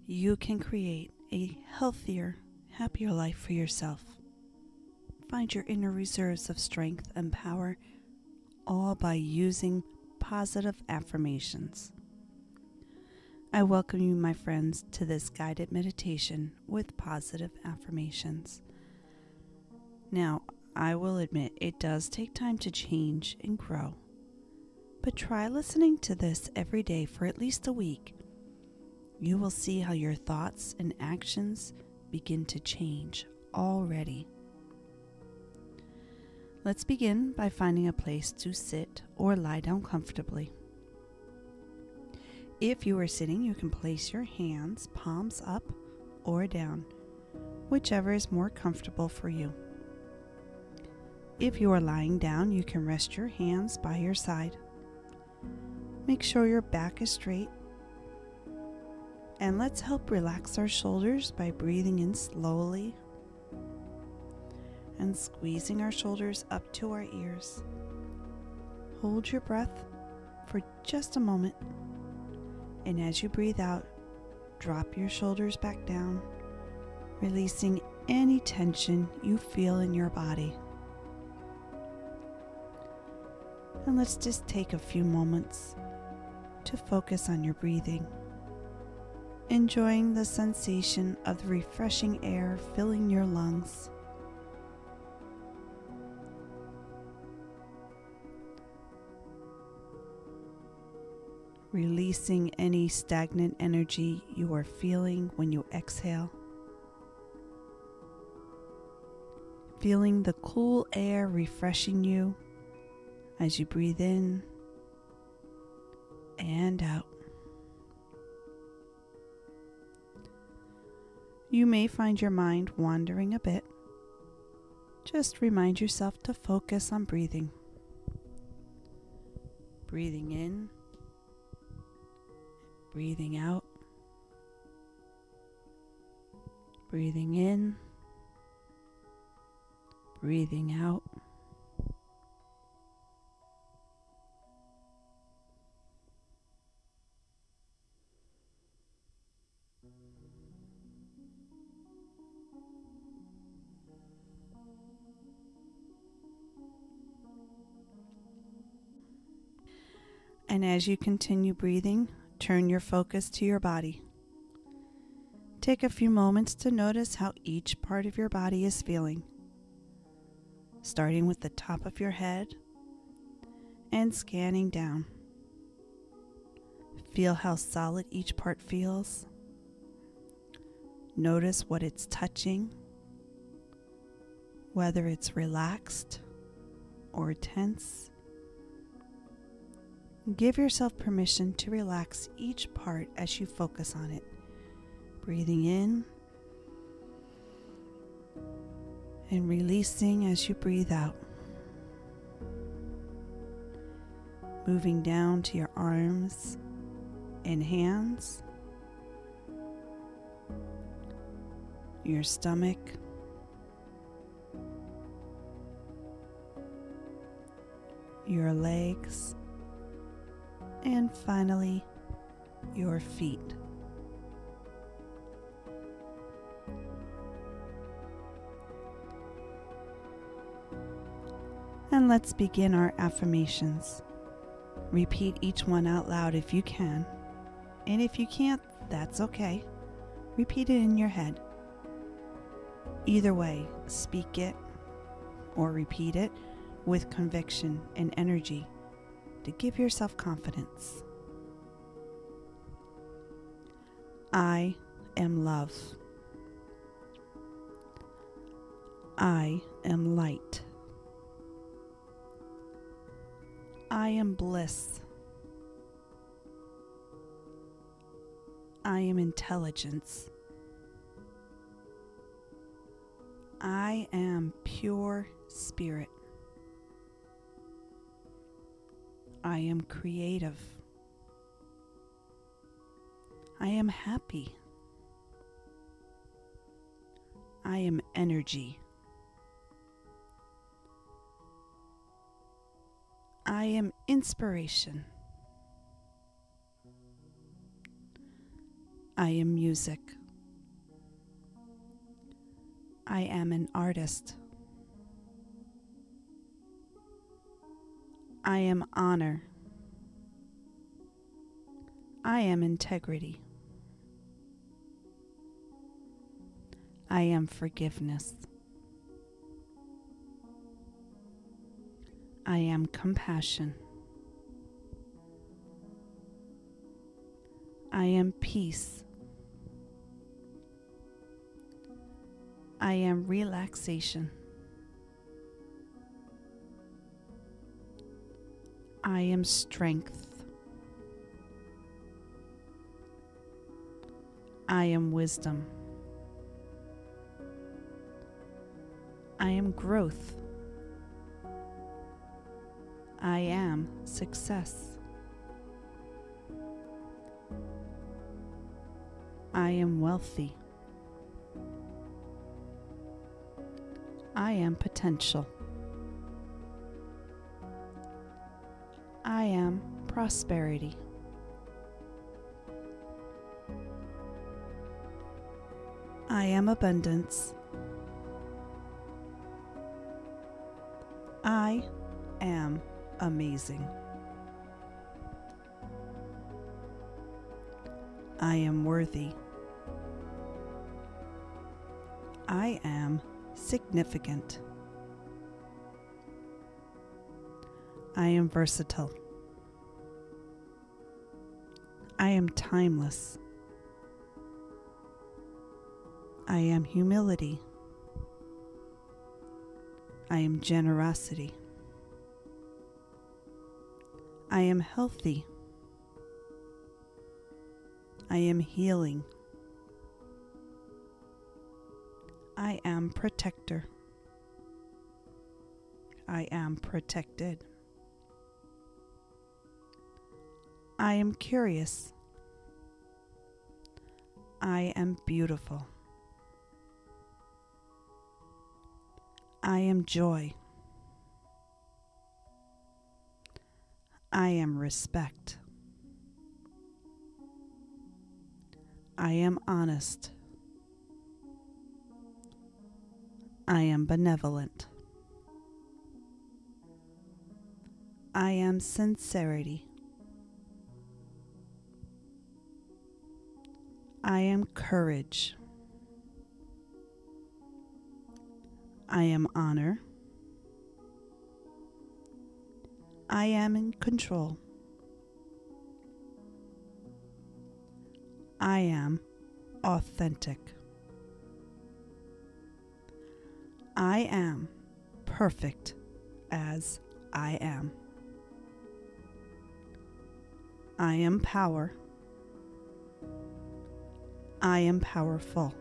you can create a healthier, happier life for yourself. Find your inner reserves of strength and power, all by using positive affirmations. I welcome you, my friends, to this guided meditation with positive affirmations. Now, I will admit it does take time to change and grow, but try listening to this every day for at least a week. You will see how your thoughts and actions begin to change already. Let's begin by finding a place to sit or lie down comfortably. If you are sitting, you can place your hands palms up or down, whichever is more comfortable for you. If you are lying down, you can rest your hands by your side. Make sure your back is straight. And let's help relax our shoulders by breathing in slowly and squeezing our shoulders up to our ears. Hold your breath for just a moment. And as you breathe out, drop your shoulders back down, releasing any tension you feel in your body. And let's just take a few moments to focus on your breathing, enjoying the sensation of the refreshing air filling your lungs. Releasing any stagnant energy you are feeling when you exhale. Feeling the cool air refreshing you as you breathe in and out. You may find your mind wandering a bit. Just remind yourself to focus on breathing. Breathing in, breathing out, breathing in, breathing out. And as you continue breathing, turn your focus to your body. Take a few moments to notice how each part of your body is feeling, starting with the top of your head and scanning down. Feel how solid each part feels. Notice what it's touching, whether it's relaxed or tense. Give yourself permission to relax each part as you focus on it. Breathing in and releasing as you breathe out. Moving down to your arms and hands, your stomach, your legs, and finally, your feet. And let's begin our affirmations. Repeat each one out loud if you can. And if you can't, that's okay. Repeat it in your head. Either way, speak it or repeat it with conviction and energy to give yourself confidence. I am love. I am light. I am bliss. I am intelligence. I am pure spirit. I am creative. I am happy. I am energy. I am inspiration. I am music. I am an artist. I am honor. I am integrity. I am forgiveness. I am compassion. I am peace. I am relaxation. I am strength. I am wisdom. I am growth. I am success. I am wealthy. I am potential. I am prosperity. I am abundance. I am amazing. I am worthy. I am significant. I am versatile. I am timeless. I am humility. I am generosity. I am healthy. I am healing. I am protector. I am protected. I am curious. I am beautiful. I am joy. I am respect. I am honest. I am benevolent. I am sincerity. I am courage. I am honor. I am in control. I am authentic. I am perfect as I am. I am power. I am powerful.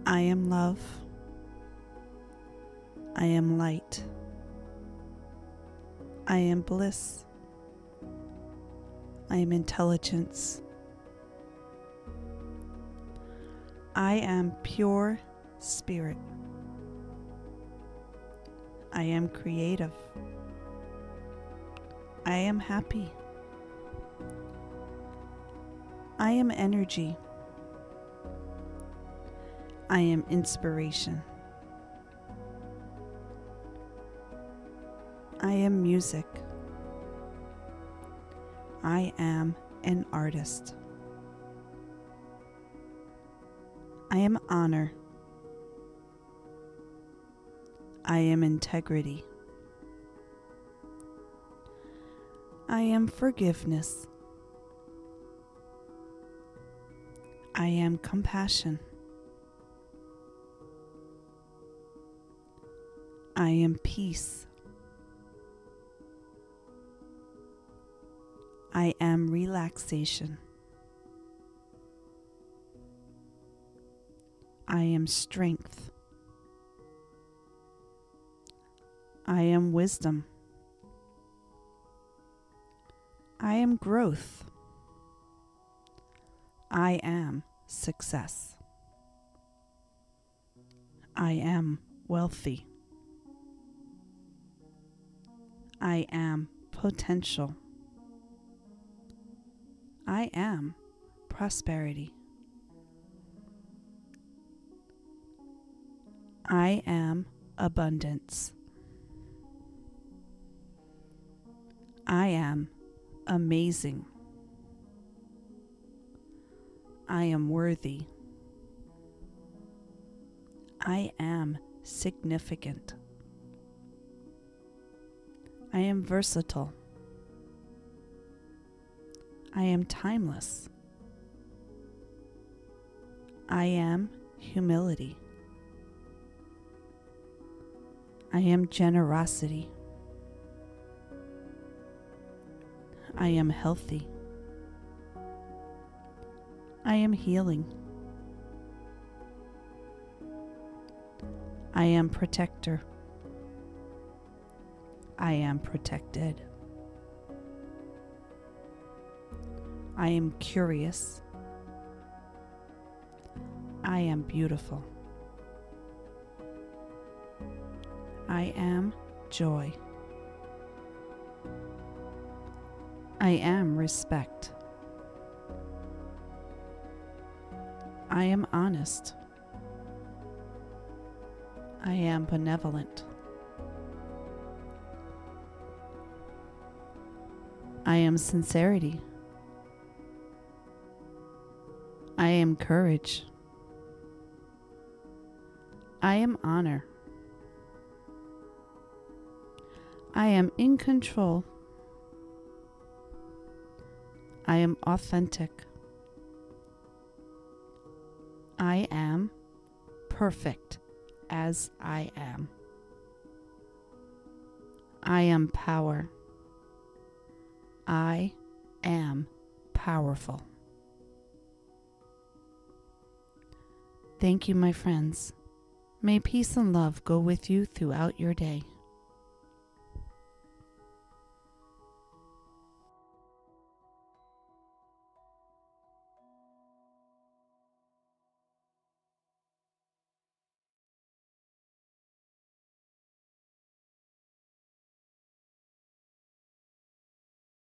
I am love. I am light. I am bliss. I am intelligence. I am pure spirit. I am creative. I am happy. I am energy. I am inspiration. I am music. I am an artist. I am honor. I am integrity. I am forgiveness. I am compassion. I am peace. I am relaxation. I am strength. I am wisdom. I am growth. I am success. I am wealthy. I am potential. I am prosperity. I am abundance. I am amazing. I am worthy. I am significant. I am versatile. I am timeless. I am humility. I am generosity. I am healthy. I am healing. I am protector. I am protected. I am curious. I am beautiful. I am joy. I am respect. I am honest. I am benevolent. I am sincerity. I am courage. I am honor. I am in control. I am authentic. I am perfect as I am. I am power. I am powerful. Thank you, my friends. May peace and love go with you throughout your day.